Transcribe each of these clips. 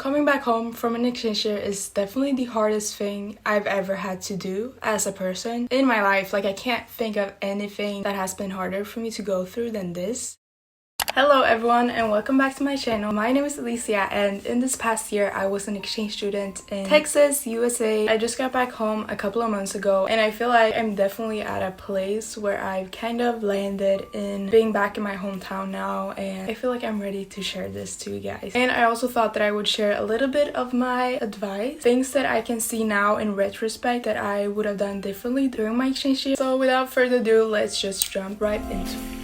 Coming back home from an exchange year is definitely the hardest thing I've ever had to do as a person in my life. Like, I can't think of anything that has been harder for me to go through than this. Hello everyone and welcome back to my channel. My name is Alicia and in this past year I was an exchange student in Texas, USA. I just got back home a couple of months ago and I feel like I'm definitely at a place where I've kind of landed in being back in my hometown now, and I feel like I'm ready to share this to you guys. And I also thought that I would share a little bit of my advice, things that I can see now in retrospect that I would have done differently during my exchange year. So without further ado, let's just jump right into it.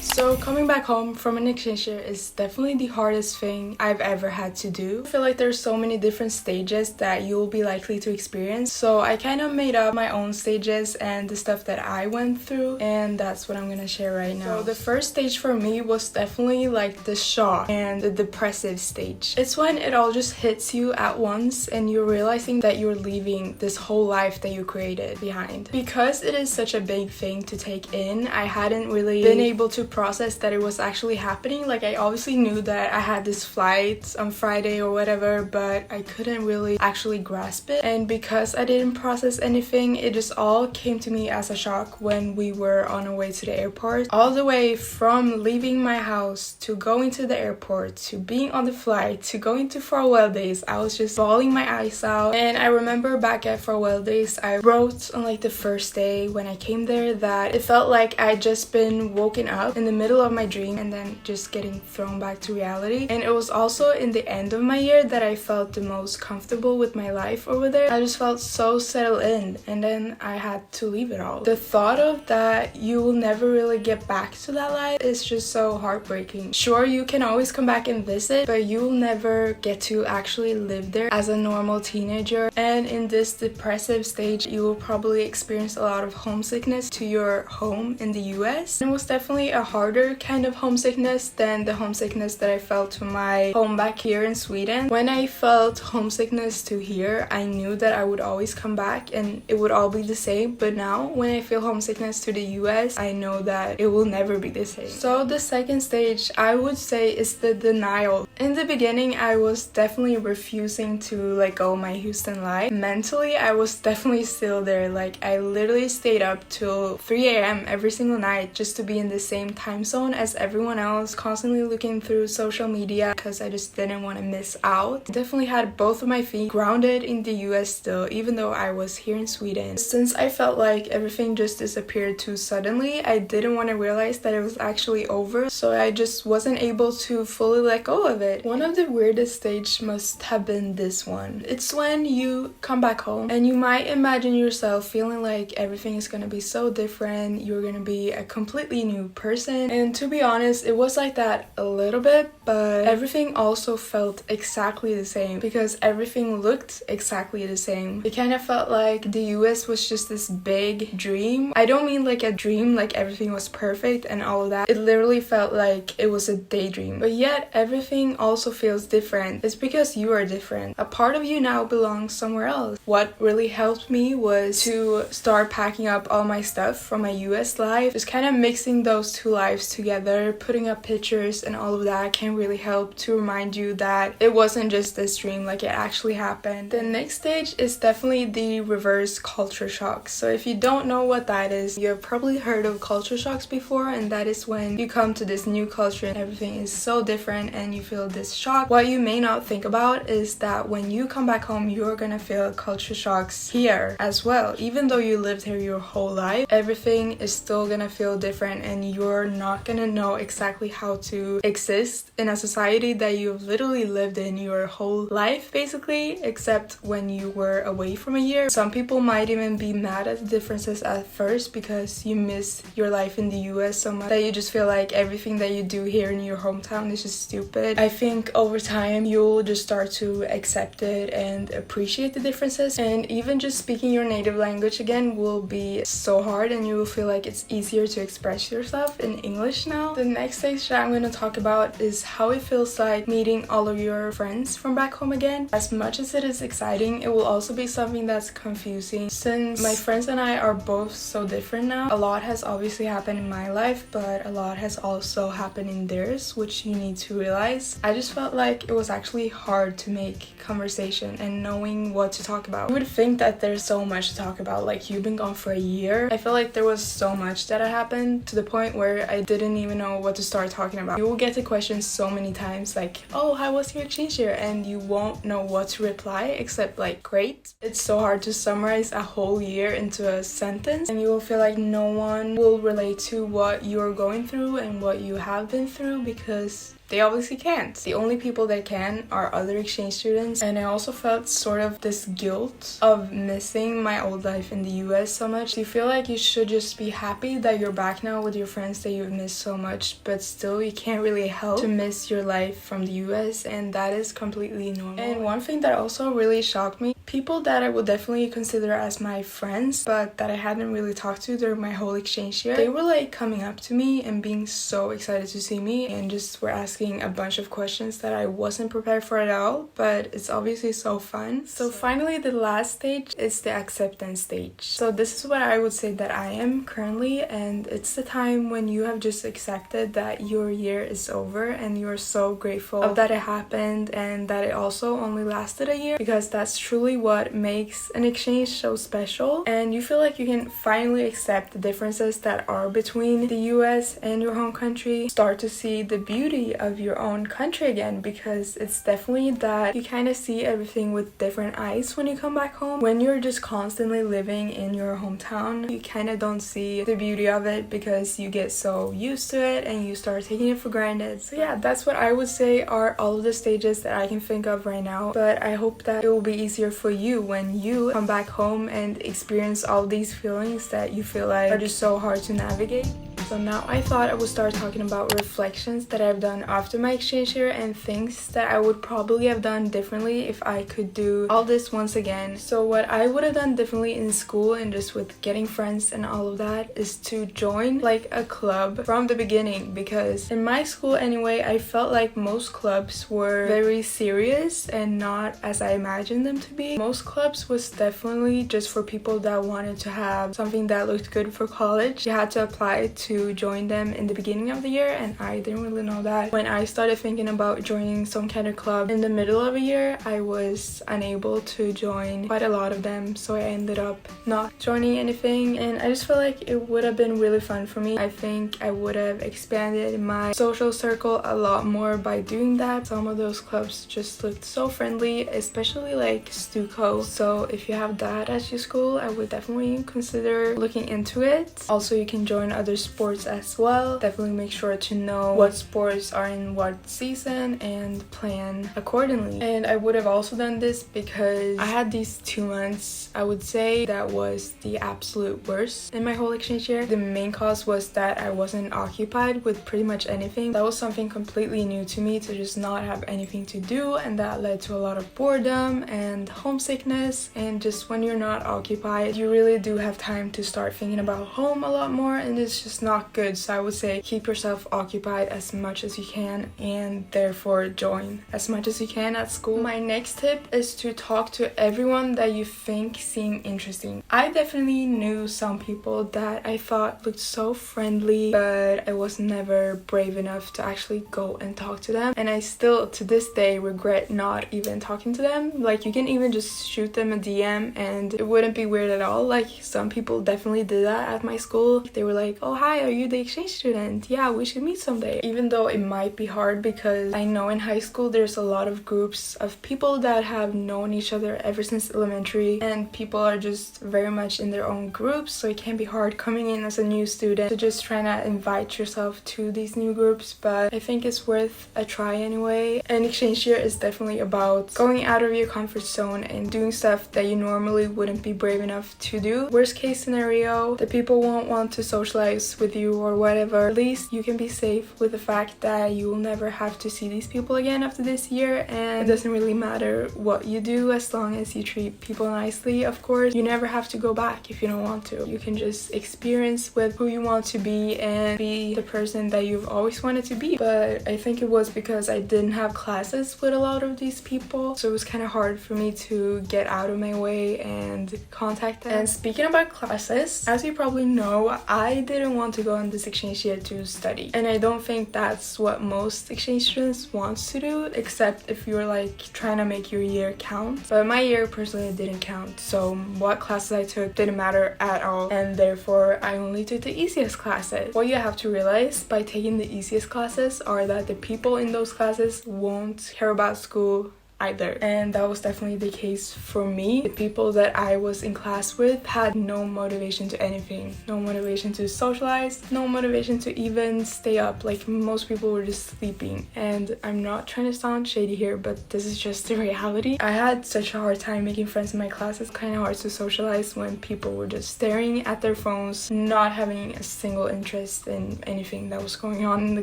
So coming back home from an exchange year is definitely the hardest thing I've ever had to do. I feel like there's so many different stages that you'll be likely to experience. So I kind of made up my own stages and the stuff that I went through, and that's what I'm gonna share right now. So the first stage for me was definitely like the shock and the depressive stage. It's when it all just hits you at once and you're realizing that you're leaving this whole life that you created behind. Because it is such a big thing to take in, I hadn't really been able to process that it was actually happening. Like, I obviously knew that I had this flight on Friday or whatever, but I couldn't really actually grasp it. And because I didn't process anything, it just all came to me as a shock when we were on our way to the airport. All the way from leaving my house to going to the airport to being on the flight to going to farewell days, I was just bawling my eyes out. And I remember back at farewell days, I wrote on like the first day when I came there that it felt like I'd just been woken up in the middle of my dream and then just getting thrown back to reality. And it was also in the end of my year that I felt the most comfortable with my life over there. I just felt so settled in, and then I had to leave it all. The thought of that you will never really get back to that life is just so heartbreaking. Sure, you can always come back and visit, but you'll never get to actually live there as a normal teenager. And in this depressive stage, you will probably experience a lot of homesickness to your home in the US. And it was definitely a harder kind of homesickness than the homesickness that I felt to my home back here in Sweden. When I felt homesickness to here, I knew that I would always come back and it would all be the same. But now when I feel homesickness to the US, I know that it will never be the same. So the second stage, I would say, is the denial. In the beginning, I was definitely refusing to let go my Houston life. Mentally, I was definitely still there. Like, I literally stayed up till 3 a.m. every single night just to be in the same time zone as everyone else, constantly looking through social media because I just didn't want to miss out. I definitely had both of my feet grounded in the US still, even though I was here in Sweden. Since I felt like everything just disappeared too suddenly, I didn't want to realize that it was actually over, so I just wasn't able to fully let go of it. One of the weirdest stages must have been this one. It's when you come back home and you might imagine yourself feeling like everything is gonna be so different, you're gonna be a completely new person. And to be honest, it was like that a little bit, but everything also felt exactly the same because everything looked exactly the same. It kind of felt like the US was just this big dream. I don't mean like a dream like everything was perfect and all of that. It literally felt like it was a daydream, but yet everything also feels different. It's because you are different. A part of you now belongs somewhere else. What really helped me was to start packing up all my stuff from my US life, just kind of mixing those two lives together, putting up pictures and all of that can really help to remind you that it wasn't just this dream, like it actually happened. The next stage is definitely the reverse culture shock. So if you don't know what that is, you have probably heard of culture shocks before, and that is when you come to this new culture and everything is so different and you feel this shock. What you may not think about is that when you come back home, you're gonna feel culture shocks here as well. Even though you lived here your whole life, everything is still gonna feel different and you're not gonna know exactly how to exist in a society that you've literally lived in your whole life basically, except when you were away from a year. Some people might even be mad at the differences at first because you miss your life in the US so much that you just feel like everything that you do here in your hometown is just stupid. I think over time you'll just start to accept it and appreciate the differences, and even just speaking your native language again will be so hard and you will feel like it's easier to express yourself in English now. The next stage that I'm going to talk about is how it feels like meeting all of your friends from back home again. As much as it is exciting, it will also be something that's confusing since my friends and I are both so different now. A lot has obviously happened in my life, but a lot has also happened in theirs, which you need to realize. I just felt like it was actually hard to make conversation and knowing what to talk about. You would think that there's so much to talk about, like you've been gone for a year. I feel like there was so much that had happened to the point where I didn't even know what to start talking about. You will get the question so many times like, oh, how was your exchange year? And you won't know what to reply except like, great. It's so hard to summarize a whole year into a sentence, and you will feel like no one will relate to what you're going through and what you have been through because they obviously can't. The only people that can are other exchange students. And I also felt sort of this guilt of missing my old life in the US so much. You feel like you should just be happy that you're back now with your friends that you've missed so much, but still you can't really help to miss your life from the US, and that is completely normal. And one thing that also really shocked me, people that I would definitely consider as my friends, but that I hadn't really talked to during my whole exchange year, they were like coming up to me and being so excited to see me and just were asking a bunch of questions that I wasn't prepared for at all, but it's obviously so fun. So finally, the last stage is the acceptance stage. So this is what I would say that I am currently, and it's the time when you have just accepted that your year is over and you're so grateful that it happened and that it also only lasted a year, because that's truly what makes an exchange so special. And you feel like you can finally accept the differences that are between the US and your home country, start to see the beauty of your own country again, because it's definitely that you kind of see everything with different eyes when you come back home. When you're just constantly living in your hometown, you kind of don't see the beauty of it because you get so used to it and you start taking it for granted. So yeah, that's what I would say are all of the stages that I can think of right now, but I hope that it will be easier for you when you come back home and experience all these feelings that you feel like are just so hard to navigate. So now I thought I would start talking about reflections that I've done after my exchange year and things that I would probably have done differently if I could do all this once again. So what I would have done differently in school and just with getting friends and all of that is to join like a club from the beginning, because in my school anyway, I felt like most clubs were very serious and not as I imagined them to be. Most clubs was definitely just for people that wanted to have something that looked good for college. You had to apply to join them in the beginning of the year, and I didn't really know that. When I started thinking about joining some kind of club in the middle of a year, I was unable to join quite a lot of them, so I ended up not joining anything, and I just feel like it would have been really fun for me. I think I would have expanded my social circle a lot more by doing that. Some of those clubs just looked so friendly, especially like Stuco. So if you have that at your school, I would definitely consider looking into it. Also, you can join other sports as well. Definitely make sure to know what sports are in what season and plan accordingly. And I would have also done this because I had these 2 months, I would say, that was the absolute worst in my whole exchange year. The main cause was that I wasn't occupied with pretty much anything. That was something completely new to me, to just not have anything to do, and that led to a lot of boredom and homesickness. And just when you're not occupied, you really do have time to start thinking about home a lot more, and it's just not good. So I would say keep yourself occupied as much as you can, and therefore join as much as you can at school. My next tip is to talk to everyone that you think seem interesting. I definitely knew some people that I thought looked so friendly, but I was never brave enough to actually go and talk to them, and I still to this day regret not even talking to them. Like, you can even just shoot them a DM and it wouldn't be weird at all. Like, some people definitely did that at my school. They were like, oh hi, are you the exchange student? Yeah, we should meet someday. Even though it might be hard, because I know in high school there's a lot of groups of people that have known each other ever since elementary, and people are just very much in their own groups, so it can be hard coming in as a new student to just trying to invite yourself to these new groups. But I think it's worth a try anyway. An exchange year is definitely about going out of your comfort zone and doing stuff that you normally wouldn't be brave enough to do. Worst case scenario, the people won't want to socialize with with you or whatever, at least you can be safe with the fact that you will never have to see these people again after this year, and it doesn't really matter what you do as long as you treat people nicely. Of course, you never have to go back if you don't want to. You can just experience with who you want to be and be the person that you've always wanted to be. But I think it was because I didn't have classes with a lot of these people, so it was kind of hard for me to get out of my way and contact them. And speaking about classes, as you probably know, I didn't want to go on this exchange year to study, and I don't think that's what most exchange students want to do, except if you're like trying to make your year count. But my year personally didn't count, so what classes I took didn't matter at all, and therefore I only took the easiest classes. What you have to realize by taking the easiest classes are that the people in those classes won't care about school either, and that was definitely the case for me. The people that I was in class with had no motivation to anything, no motivation to socialize, no motivation to even stay up. Like, most people were just sleeping, and I'm not trying to sound shady here, but this is just the reality. I had such a hard time making friends in my class. It's kind of hard to socialize when people were just staring at their phones, not having a single interest in anything that was going on in the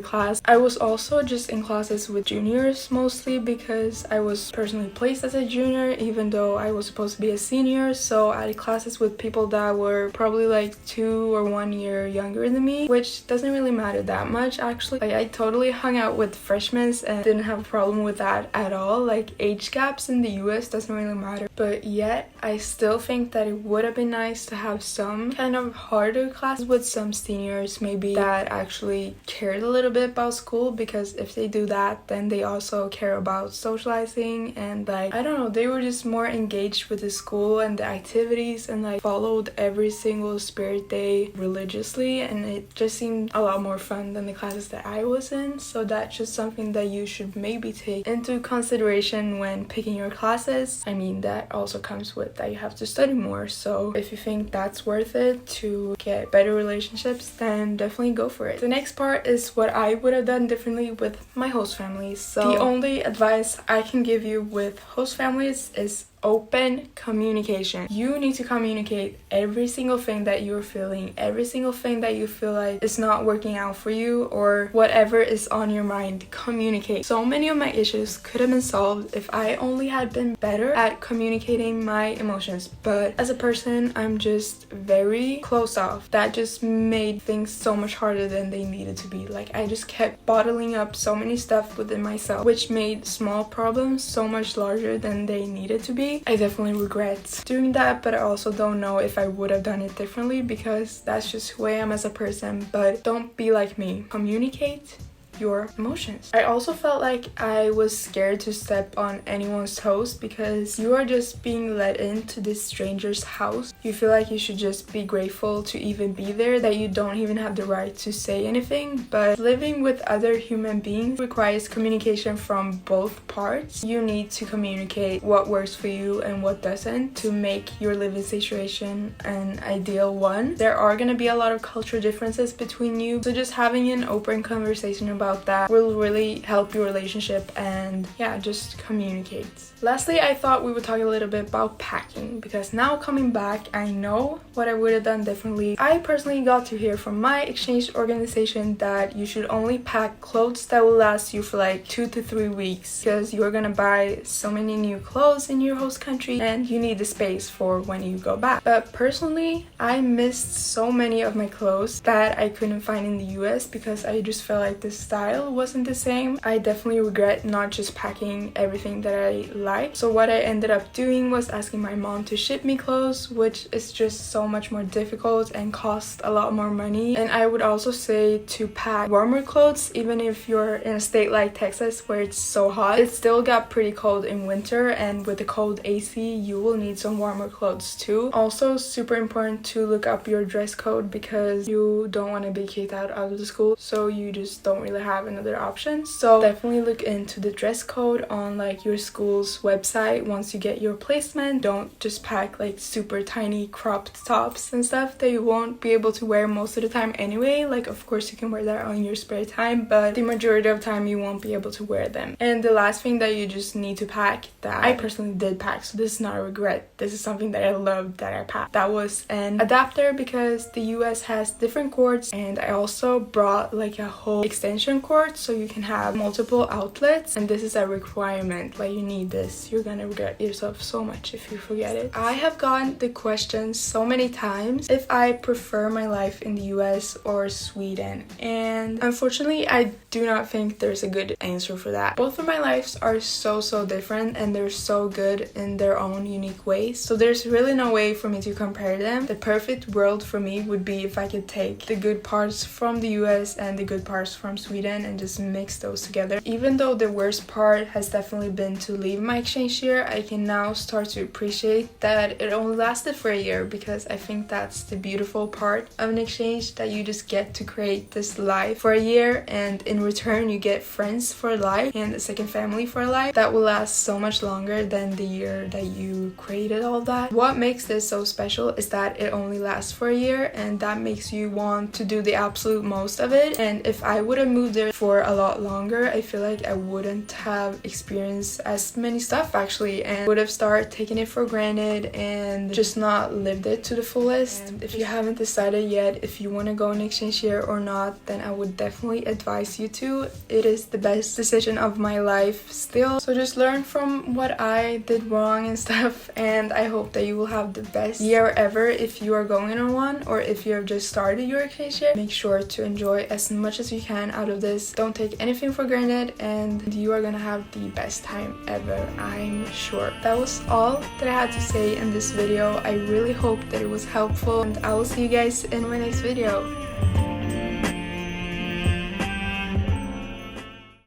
class. I was also just in classes with juniors mostly because I was personally placed as a junior even though I was supposed to be a senior, so I had classes with people that were probably like 2 or 1 year younger than me, which doesn't really matter that much actually. Like, I totally hung out with freshmen and didn't have a problem with that at all. Like, age gaps in the US doesn't really matter, but yet I still think that it would have been nice to have some kind of harder classes with some seniors maybe that actually cared a little bit about school, because if they do that, then they also care about socializing, and like, I don't know, they were just more engaged with the school and the activities and like followed every single spirit day religiously, and it just seemed a lot more fun than the classes that I was in. So that's just something that you should maybe take into consideration when picking your classes. I mean, that also comes with that you have to study more, so if you think that's worth it to get better relationships, then definitely go for it. The next part is what I would have done differently with my host families. So the only advice I can give you with host families is open communication. You need to communicate every single thing that you're feeling, every single thing that you feel like is not working out for you, or whatever is on your mind. Communicate. So many of my issues could have been solved if I only had been better at communicating my emotions, but as a person, I'm just very closed off. That just made things so much harder than they needed to be. Like, I just kept bottling up so many stuff within myself, which made small problems so much larger than they needed to be. I definitely regret doing that, but I also don't know if I would have done it differently, because that's just who I am as a person. But don't be like me. Communicate your emotions. I also felt like I was scared to step on anyone's toes, because you are just being let into this stranger's house. You feel like you should just be grateful to even be there, that you don't even have the right to say anything. But living with other human beings requires communication from both parts. You need to communicate what works for you and what doesn't to make your living situation an ideal one. There are gonna be a lot of cultural differences between you, so just having an open conversation about that will really help your relationship, and yeah, just communicate. Lastly, I thought we would talk a little bit about packing, because now coming back, I know what I would have done differently. I personally got to hear from my exchange organization that you should only pack clothes that will last you for like 2 to 3 weeks, because you're gonna buy so many new clothes in your host country and you need the space for when you go back. But personally, I missed so many of my clothes that I couldn't find in the US because I just felt like the style wasn't the same. I definitely regret not just packing everything that I like. So what I ended up doing was asking my mom to ship me clothes, which is just so much more difficult and cost a lot more money. And I would also say to pack warmer clothes, even if you're in a state like Texas where it's so hot. It still got pretty cold in winter, and with the cold AC, you will need some warmer clothes too. Also, super important to look up your dress code, because you don't want to be kicked out of the school, so you just don't really have another option. So definitely look into the dress code on like your school's website once you get your placement. Don't just pack like super tiny cropped tops and stuff that you won't be able to wear most of the time anyway. Like of course you can wear that on your spare time, but the majority of the time you won't be able to wear them. And the last thing that you just need to pack, that I personally did pack, so this is not a regret, this is something that I loved that I packed, that was an adapter, because the US has different cords, and I also brought like a whole extension cord so you can have multiple outlets, and this is a requirement. Like you need this, you're gonna regret yourself so much if you forget it. I have gotten the question so many times if I prefer my life in the US or Sweden, and unfortunately I do not think there's a good answer for that. Both of my lives are so different, and they're so good in their own unique ways, so there's really no way for me to compare them. The perfect world for me would be if I could take the good parts from the US and the good parts from Sweden and just mix those together. Even though the worst part has definitely been to leave my exchange year, I can now start to appreciate that it only lasted for a year, because I think that's the beautiful part of an exchange, that you just get to create this life for a year, and in return you get friends for life and a second family for life that will last so much longer than the year that you created all that. What makes this so special is that it only lasts for a year, and that makes you want to do the absolute most of it. And if I would have moved there for a lot longer, I feel like I wouldn't have experienced as many stuff actually, and would have started taking it for granted and just not lived it to the fullest. And if you haven't decided yet if you want to go on exchange year or not, then I would definitely advise you to. It is the best decision of my life still, so just learn from what I did wrong and stuff, and I hope that you will have the best year ever if you are going on one, or if you have just started your exchange year. Make sure to enjoy as much as you can out of this. Don't take anything for granted, and you are gonna have the best time ever, I'm sure. That was all that I had to say in this video. I really hope that it was helpful, and I will see you guys in my next video.